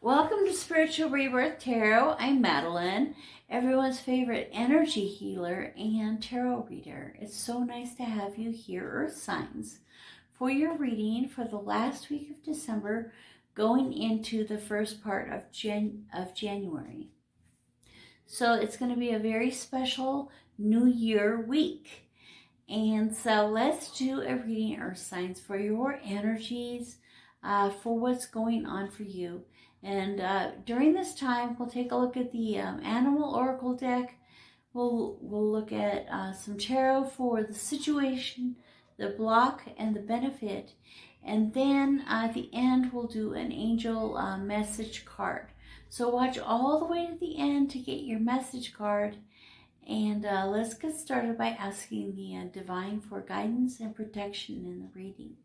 Welcome to Spiritual Rebirth Tarot. I'm Madelyn, everyone's favorite energy healer and tarot reader. It's so nice to have you here, Earth Signs, for your reading for the last week of December going into the first part of January. So it's going to be a very special New Year week. And so let's do a reading, Earth Signs, for your energies, for what's going on for you. And during this time, we'll take a look at the Animal Oracle deck. We'll look at some tarot for the situation, the block, and the benefit. And then at the end, we'll do an angel message card. So watch all the way to the end to get your message card. And let's get started by asking the Divine for guidance and protection in the reading.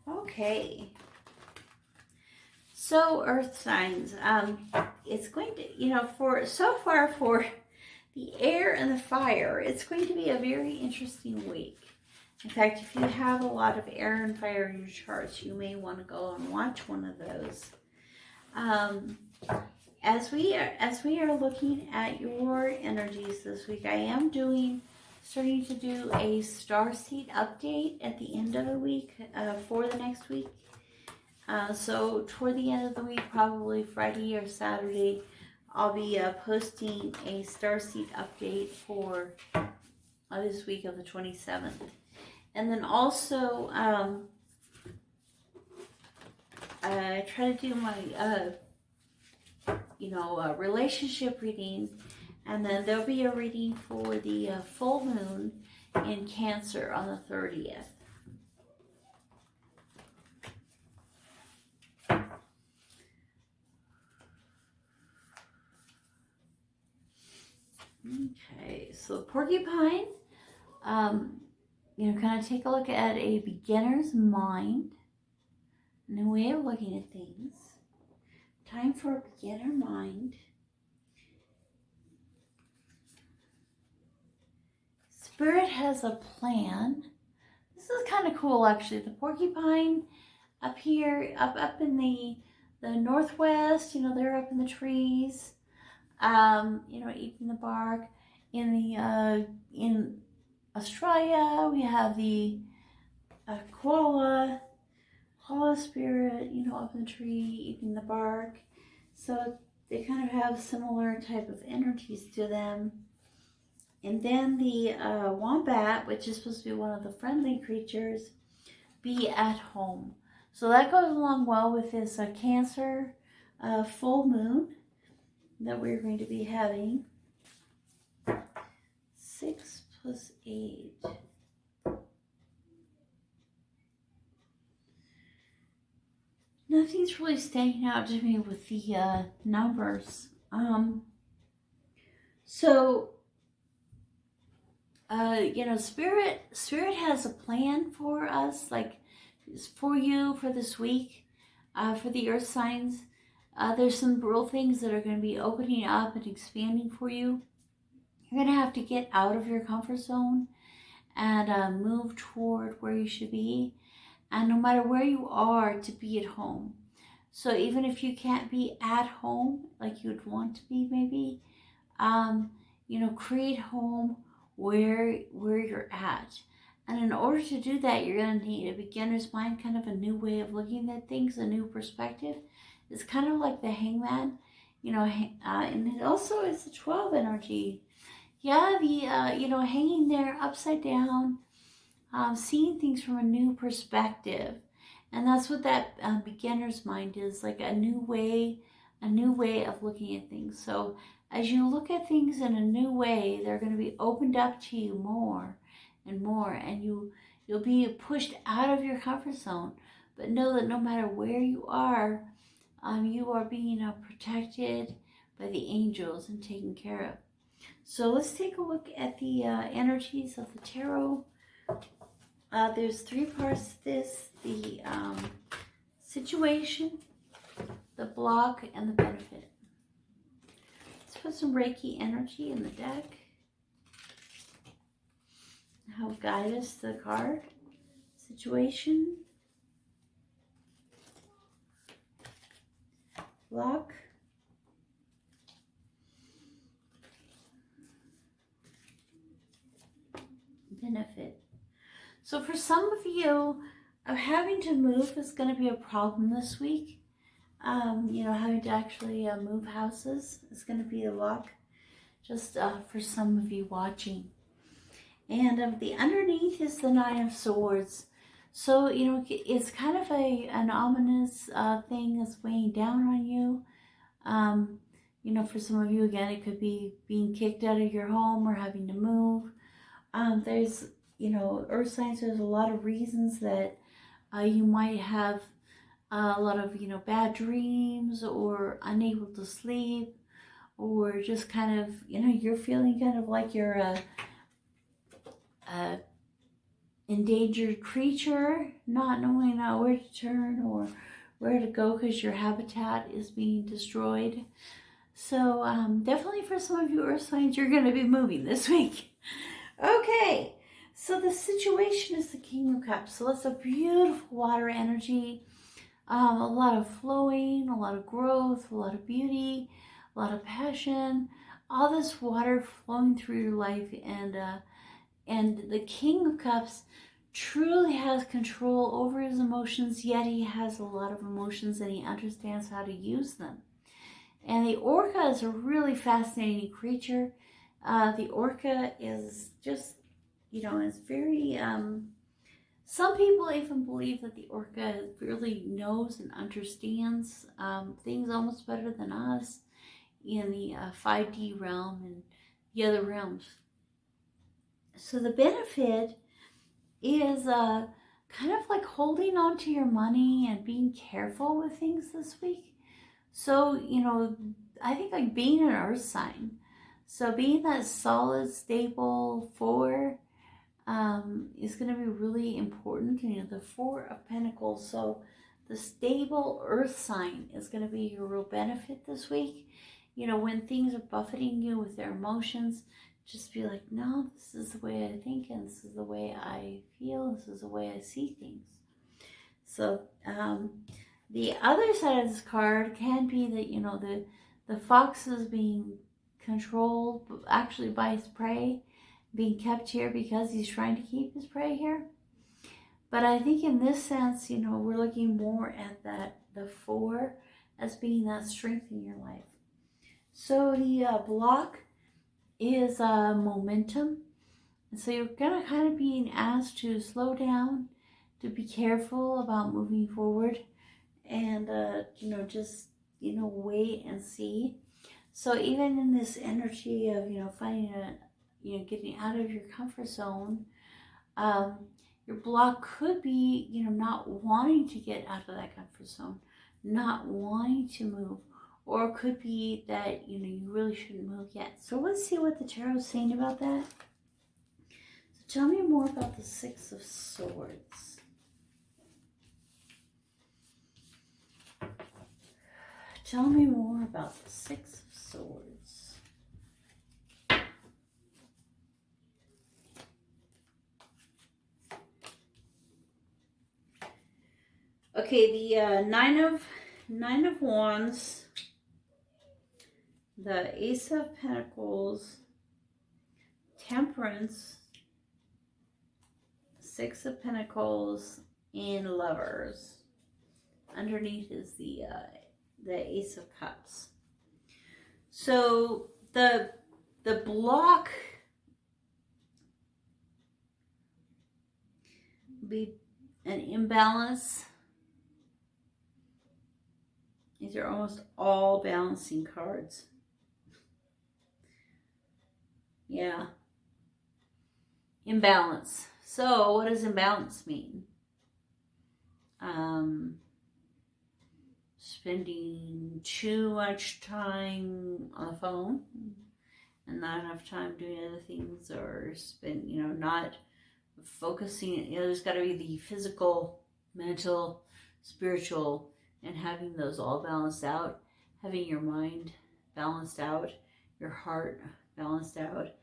Okay, so Earth Signs, it's going to, for the air and the fire, it's going to be a very interesting week. In fact, if you have a lot of air and fire in your charts, you may want to go and watch one of those. As we are looking at your energies this week, I am starting to do a starseed update at the end of the week for the next week. So toward the end of the week, probably Friday or Saturday, I'll be posting a starseed update for this week of the 27th. And then also, I try to do my, relationship reading. And then there'll be a reading for the full moon in Cancer on the 30th. Okay, so porcupine, kind of take a look at a beginner's mind, a new way of looking at things. Time for a beginner mind. Spirit has a plan. This is kind of cool, actually. The porcupine up here, up in the northwest, they're up in the trees, eating the bark. In Australia, we have the koala spirit, up in the tree, eating the bark. So they kind of have similar type of energies to them. And then the wombat, which is supposed to be one of the friendly creatures, be at home. So that goes along well with this Cancer full moon that we're going to be having. 6 plus 8. Nothing's really standing out to me with the numbers. Spirit has a plan for us, like for you for this week, for the Earth Signs. There's some real things that are going to be opening up and expanding for you. You're going to have to get out of your comfort zone and move toward where you should be. And no matter where you are, to be at home. So even if you can't be at home like you'd want to be, maybe, create home where you're at. And in order to do that, you're going to need a beginner's mind, kind of a new way of looking at things, a new perspective. It's kind of like the Hangman, and it also is the 12 energy. Yeah, the, hanging there upside down, seeing things from a new perspective. And that's what that beginner's mind is, like a new way of looking at things. So as you look at things in a new way, they're going to be opened up to you more and more, and you'll be pushed out of your comfort zone. But know that no matter where you are being protected by the angels and taken care of. So let's take a look at the energies of the tarot. There's 3 parts to this: the situation, the block, and the benefit. Let's put some Reiki energy in the deck. help guide us to the card situation. Block. Benefit. So for some of you, having to move is going to be a problem this week. You know, having to actually move houses is going to be a block, just for some of you watching. And the underneath is the Nine of Swords. So, you know, it's kind of an ominous thing that's weighing down on you. You know, for some of you, again, it could be being kicked out of your home or having to move. There's, you know, earth signs, there's a lot of reasons that you might have a lot of, you know, bad dreams or unable to sleep, or just kind of, you know, you're feeling kind of like you're a endangered creature, not knowing where to turn or where to go because your habitat is being destroyed. So definitely for some of you earth signs, you're going to be moving this week. Okay, so the situation is the King of Cups. So it's a beautiful water energy, a lot of flowing, a lot of growth, a lot of beauty, a lot of passion, all this water flowing through your life. And the King of Cups truly has control over his emotions, yet he has a lot of emotions and he understands how to use them. And the orca is a really fascinating creature. The orca is just, you know, it's very, some people even believe that the orca really knows and understands things almost better than us in the 5D realm and the other realms. So the benefit is kind of like holding on to your money and being careful with things this week. So, you know, I think like being an earth sign, so being that solid, stable 4 is going to be really important. You know, the 4 of Pentacles. So the stable earth sign is going to be your real benefit this week. You know, when things are buffeting you with their emotions, just be like, no, this is the way I think, and this is the way I feel, this is the way I see things. So the other side of this card can be that, you know, the fox is being controlled actually by his prey, being kept here because he's trying to keep his prey here. But I think in this sense, you know, we're looking more at the 4 as being that strength in your life. So the block is momentum. And so you're going to kind of being asked to slow down, to be careful about moving forward, and, you know, just, you know, wait and see. So even in this energy of, you know, finding you know, getting out of your comfort zone, your block could be, you know, not wanting to get out of that comfort zone, not wanting to move, or it could be that, you know, you really shouldn't move yet. So let's see what the tarot is saying about that. So tell me more about the 6 of Swords. Tell me more about the 6 of Swords. Okay, the Nine of Wands, the Ace of Pentacles, Temperance, 6 of Pentacles, and Lovers. Underneath is the Ace of Cups. So the block be an imbalance. These are almost all balancing cards. Yeah. Imbalance. So what does imbalance mean? Spending too much time on the phone and not enough time doing other things, or you know, not focusing. You know, there's got to be the physical, mental, spiritual, and having those all balanced out, having your mind balanced out, your heart balanced out,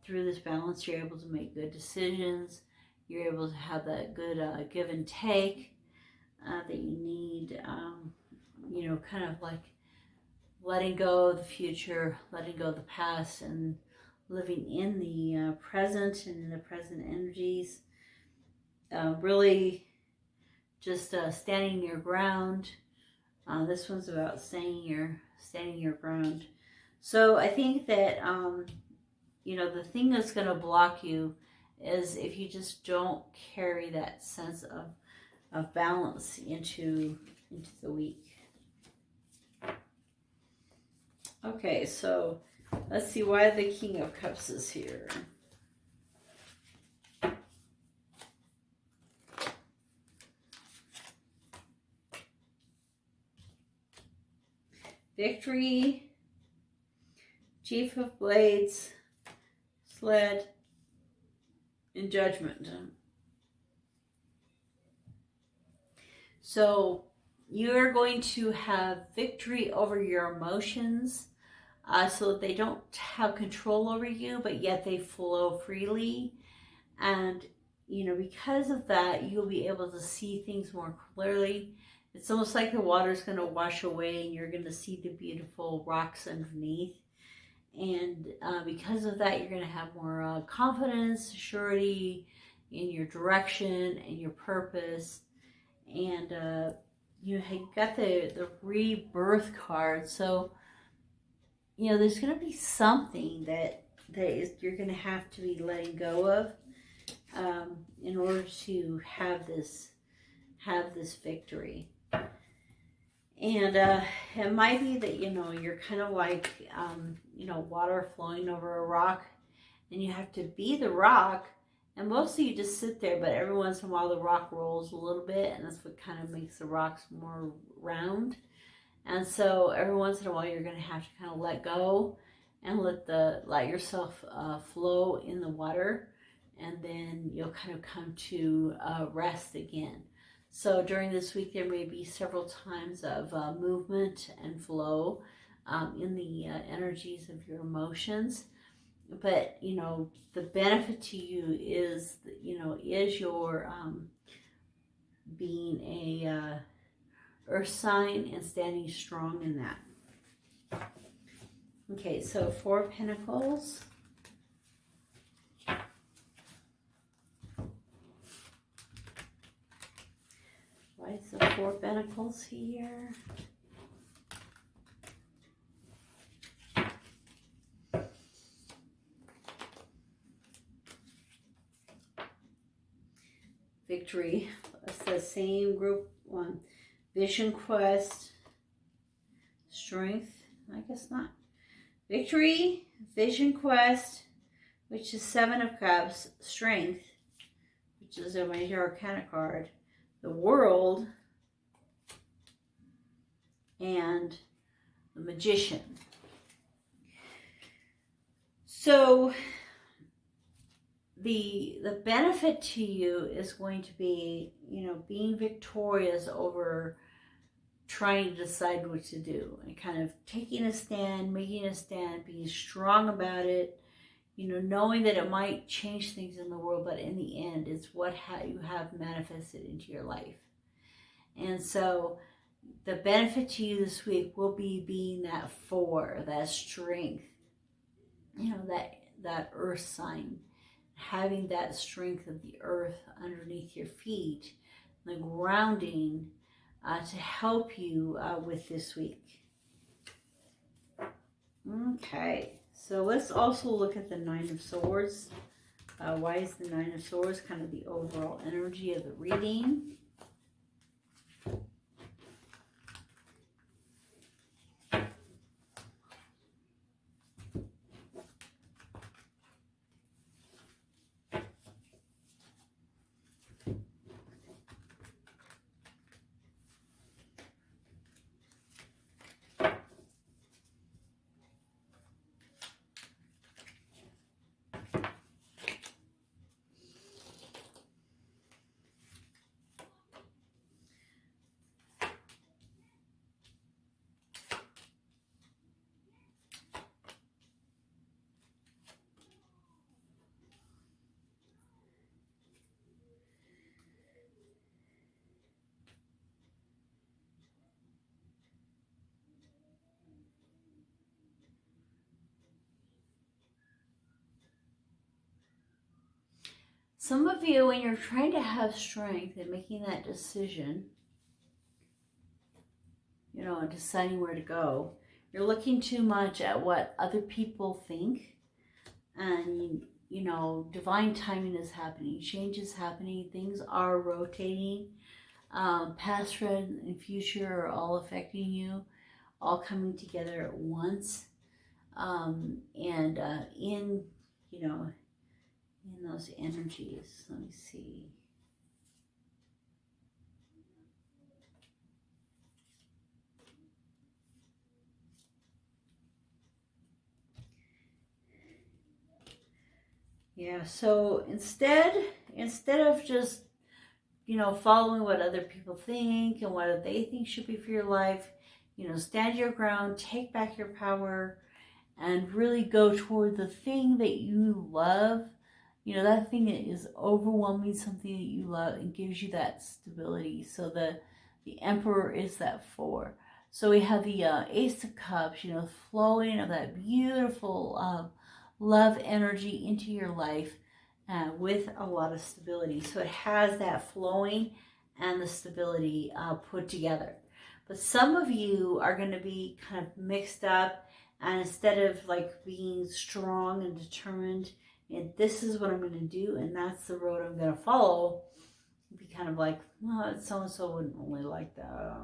through this balance, you're able to make good decisions. You're able to have that good give and take that you need. You know, kind of like letting go of the future, letting go of the past, and living in the present and in the present energies. Really just standing your ground. This one's about standing your ground. So I think that, you know, the thing that's going to block you is if you just don't carry that sense of balance into the week. Okay, so let's see why the King of Cups is here. Victory, Chief of Blades, Sled, and Judgment. So you're going to have victory over your emotions so that they don't have control over you, but yet they flow freely. And, you know, because of that, you'll be able to see things more clearly. It's almost like the water's going to wash away and you're going to see the beautiful rocks underneath. And because of that, you're going to have more confidence, surety in your direction and your purpose. And you got the rebirth card. So, you know, there's going to be something that you're going to have to be letting go of in order to have this victory. And it might be that, you know, you're kind of like, you know, water flowing over a rock, and you have to be the rock, and mostly you just sit there, but every once in a while the rock rolls a little bit, and that's what kind of makes the rocks more round. And so every once in a while you're going to have to kind of let go and let yourself flow in the water, and then you'll kind of come to rest again. So during this week, there may be several times of movement and flow in the energies of your emotions. But, you know, the benefit to you is, you know, is your being a earth sign and standing strong in that. Okay, so 4 of Pentacles. Why is the 4 of Pentacles here? Victory. It's the same group one. Vision Quest. Strength. I guess not. Victory. Vision Quest, which is 7 of Cups. Strength, which is a major arcana card. The World, and the Magician. So the benefit to you is going to be, you know, being victorious over trying to decide what to do, and kind of taking a stand, making a stand, being strong about it, you know, knowing that it might change things in the world, but in the end, it's what you have manifested into your life. And so the benefit to you this week will be being that 4, that strength, you know, that earth sign, having that strength of the earth underneath your feet, the grounding to help you with this week. Okay, so let's also look at the 9 of Swords. Why is the 9 of Swords kind of the overall energy of the reading? some of you, when you're trying to have strength in making that decision, you know, deciding where to go, you're looking too much at what other people think. And, you know, divine timing is happening. Change is happening. Things are rotating. Past, present, and future are all affecting you, all coming together at once. In, you know, in those energies, let me see. Yeah, so instead of just, you know, following what other people think and what they think should be for your life, you know, stand your ground, take back your power, and really go toward the thing that you love. You know, that thing that is overwhelming, something that you love and gives you that stability. So the Emperor is that 4. So we have the Ace of Cups, you know, flowing of that beautiful love energy into your life with a lot of stability. So it has that flowing and the stability put together. But some of you are going to be kind of mixed up, and instead of like being strong and determined, and this is what I'm going to do, and that's the road I'm going to follow, be kind of like, well, so-and-so wouldn't really like that.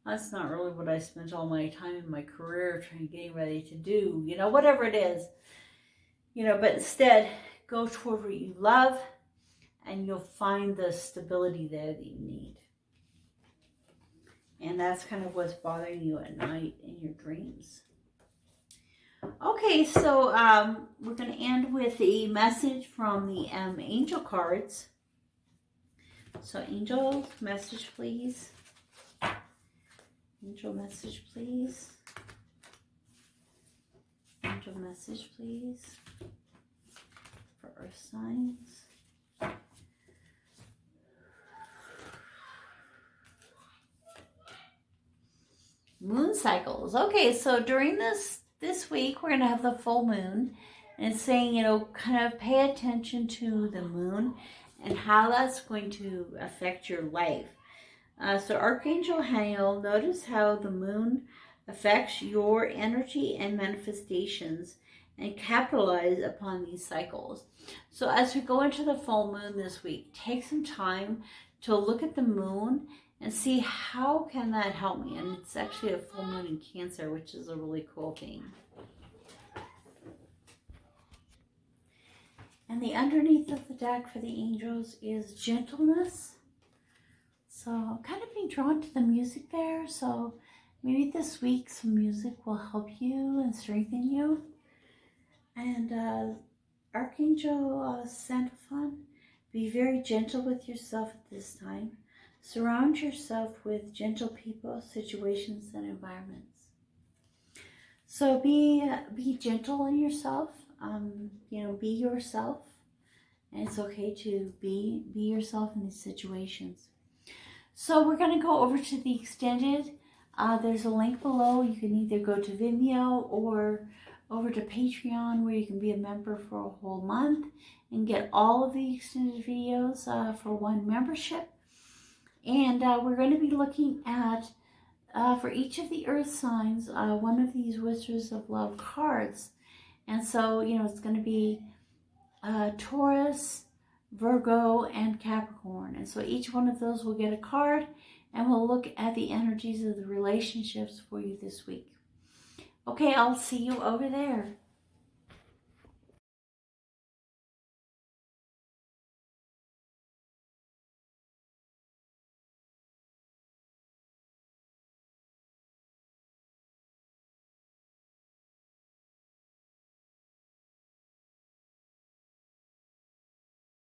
That's not really what I spent all my time in my career getting ready to do, you know, whatever it is. You know, but instead, go toward what you love, and you'll find the stability there that you need. And that's kind of what's bothering you at night in your dreams. Okay, so we're going to end with a message from the angel cards. So angel message, please. Angel message, please. Angel message, please. For earth signs. Moon cycles. Okay, so during this week, we're going to have the full moon. And it's saying, you know, kind of pay attention to the moon and how that's going to affect your life. So Archangel Haniel, notice how the moon affects your energy and manifestations, and capitalize upon these cycles. So as we go into the full moon this week, take some time to look at the moon and see how can that help me. And it's actually a full moon in Cancer, which is a really cool thing. And the underneath of the deck for the angels is gentleness. So I'm kind of being drawn to the music there. So maybe this week some music will help you and strengthen you. And Archangel Sandalphon, be very gentle with yourself at this time. Surround yourself with gentle people, situations, and environments. So be gentle on yourself. You know, be yourself. And it's okay to be yourself in these situations. So we're going to go over to the extended. There's a link below. You can either go to Vimeo or over to Patreon, where you can be a member for a whole month and get all of the extended videos for one membership. And we're going to be looking at, for each of the earth signs, one of these Whispers of Love cards. And so, you know, it's going to be Taurus, Virgo, and Capricorn. And so each one of those will get a card, and we'll look at the energies of the relationships for you this week. Okay, I'll see you over there.